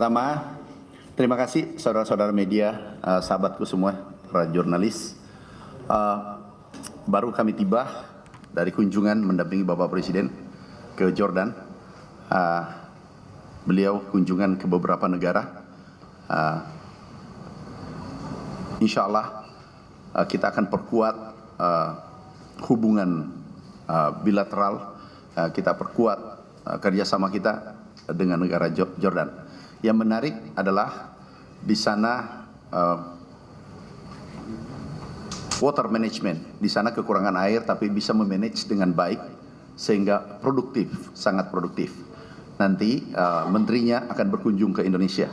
Pertama, terima kasih saudara-saudara media, sahabatku semua, para jurnalis. Baru kami tiba dari kunjungan mendampingi Bapak Presiden ke Jordan. Beliau kunjungan ke beberapa negara. Insya Allah kita akan perkuat hubungan bilateral, kita perkuat kerjasama kita dengan negara Jordan. Yang menarik adalah di sana water management, di sana kekurangan air tapi bisa memanage dengan baik sehingga produktif, sangat produktif. Nanti menterinya akan berkunjung ke Indonesia.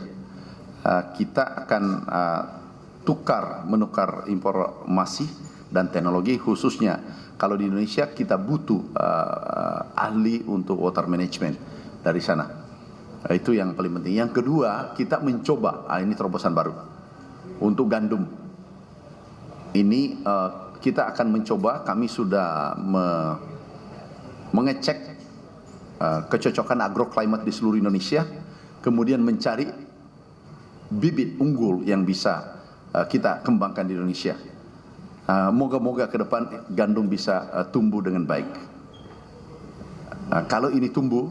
Kita akan menukar informasi dan teknologi, khususnya kalau di Indonesia kita butuh ahli untuk water management dari sana. Itu yang paling penting. Yang kedua, kita mencoba, ini terobosan baru untuk gandum. Ini kita akan mencoba, kami sudah mengecek kecocokan agroclimate di seluruh Indonesia, kemudian mencari bibit unggul yang bisa kita kembangkan di Indonesia. Moga-moga ke depan gandum bisa tumbuh dengan baik. Kalau ini tumbuh,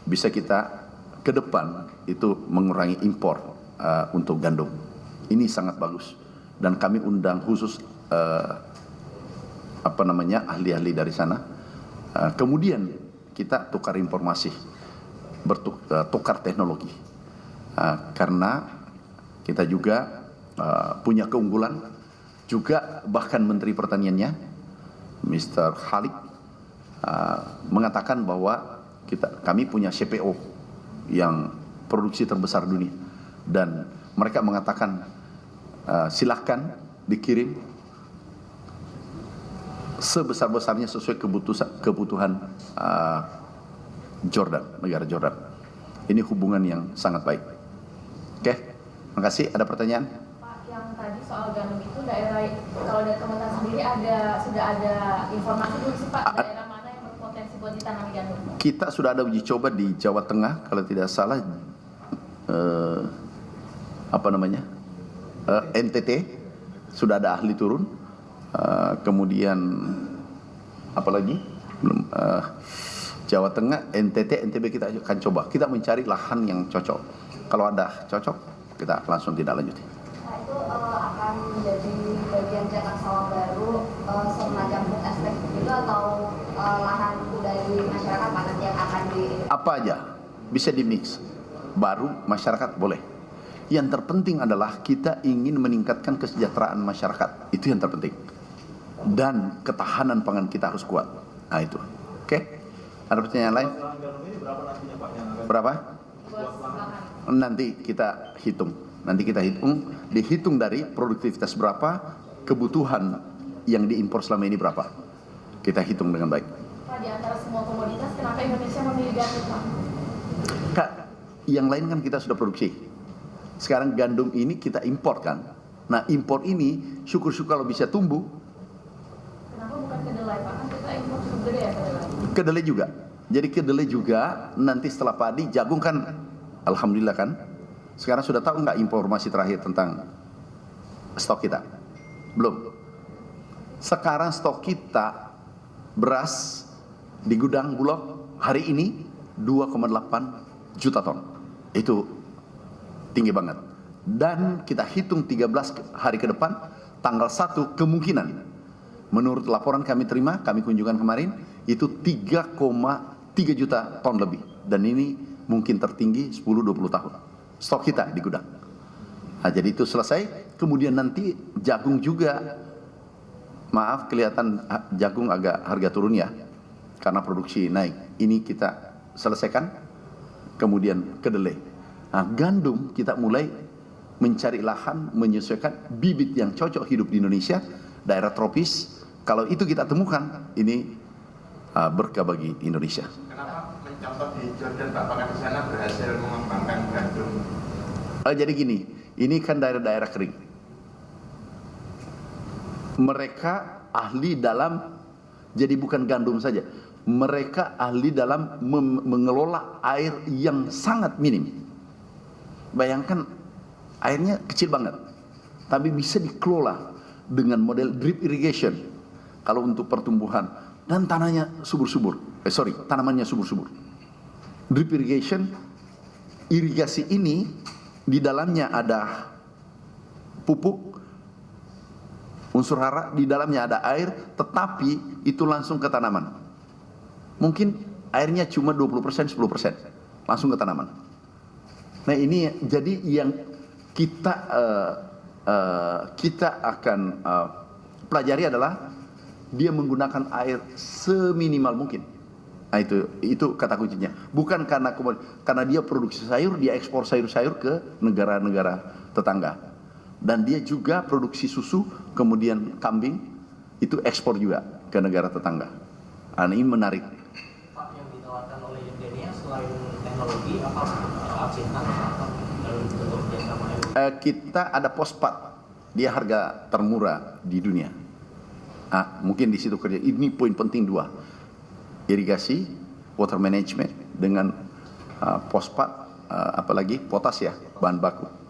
bisa kita ke depan itu mengurangi impor untuk gandum. Ini sangat bagus dan kami undang khusus ahli-ahli dari sana. Kemudian kita tukar informasi, tukar teknologi, karena kita juga punya keunggulan. Juga bahkan Menteri Pertaniannya Mr. Khalid mengatakan bahwa kami punya CPO yang produksi terbesar dunia, dan mereka mengatakan silahkan dikirim sebesar-besarnya sesuai kebutuhan Jordan, negara Jordan. Ini hubungan yang sangat baik. Oke, makasih. Ada pertanyaan? Pak, yang tadi soal gandum itu daerah, kalau dari Kementerian sendiri sudah ada informasi dulu sih Pak, daerah mana yang berpotensi buat ditanami gandum? Kita sudah ada uji coba di Jawa Tengah, kalau tidak salah NTT sudah ada ahli turun. Kemudian apalagi Jawa Tengah, NTT, NTB kita akan coba. Kita mencari lahan yang cocok. Kalau ada cocok, kita langsung tidak lanjuti. Nah, itu akan menjadi bagian cetak sawah baru semacam food estate itu, atau lahan dari masyarakat mana yang akan di... Apa aja bisa dimix, baru masyarakat boleh. Yang terpenting adalah kita ingin meningkatkan kesejahteraan masyarakat, itu yang terpenting. Dan ketahanan pangan kita harus kuat. Nah itu. Oke? Ada pertanyaan lain? Berapa? Nanti kita hitung. Dihitung dari produktivitas berapa, kebutuhan yang diimpor selama ini berapa. Kita hitung dengan baik. Pak, di antara semua komoditas, kenapa Indonesia memilih gandum, Pak? Kak, yang lain kan kita sudah produksi. Sekarang gandum ini kita import kan. Nah, impor ini syukur-syukur kalau bisa tumbuh. Kenapa bukan kedelai, Pak? Kan kita impor cukup gede ya kedelai. Kedelai juga. Jadi kedelai juga nanti setelah padi, jagung kan alhamdulillah kan. Sekarang sudah tahu nggak informasi terakhir tentang stok kita? Belum. Sekarang stok kita beras di gudang Bulog hari ini 2,8 juta ton. Itu tinggi banget. Dan kita hitung 13 hari ke depan, tanggal 1 kemungkinan, menurut laporan kami terima, kami kunjungan kemarin, itu 3,3 juta ton lebih. Dan ini mungkin tertinggi 10-20 tahun. Stok kita di gudang. Nah, jadi itu selesai. Kemudian nanti jagung juga, maaf kelihatan jagung agak harga turun ya, karena produksi naik. Ini kita selesaikan. Kemudian kedelai. Nah, gandum kita mulai mencari lahan, menyesuaikan bibit yang cocok hidup di Indonesia, daerah tropis. Kalau itu kita temukan, ini berkah bagi Indonesia. Kenapa mencontoh di Jordan, Pak? Apakah di sana berhasil mengembangkan gandum? Jadi gini, ini kan daerah-daerah kering. Mereka ahli dalam, jadi bukan gandum saja, mereka ahli dalam mengelola air yang sangat minim. bayangkan airnya kecil banget, tapi bisa dikelola dengan model drip irrigation. Kalau untuk pertumbuhan dan tanahnya subur-subur, tanamannya subur-subur. Drip irrigation, irigasi ini di dalamnya ada pupuk, unsur hara, di dalamnya ada air, tetapi itu langsung ke tanaman. Mungkin airnya cuma 20%, 10%, langsung ke tanaman. Nah ini jadi yang kita akan pelajari adalah dia menggunakan air seminimal mungkin. Nah itu kata kuncinya. Bukan karena dia produksi sayur, dia ekspor sayur-sayur ke negara-negara tetangga. Dan dia juga produksi susu, kemudian kambing, itu ekspor juga ke negara tetangga. Nah, ini menarik. Pak, yang ditawarkan oleh Yudhenia selain teknologi, apa update-an atau bentuk kerjasama? Kita ada Pospat, dia harga termurah di dunia. Mungkin di situ kerja. Ini poin penting 2, irigasi, water management dengan Pospat, apalagi potas ya, bahan baku.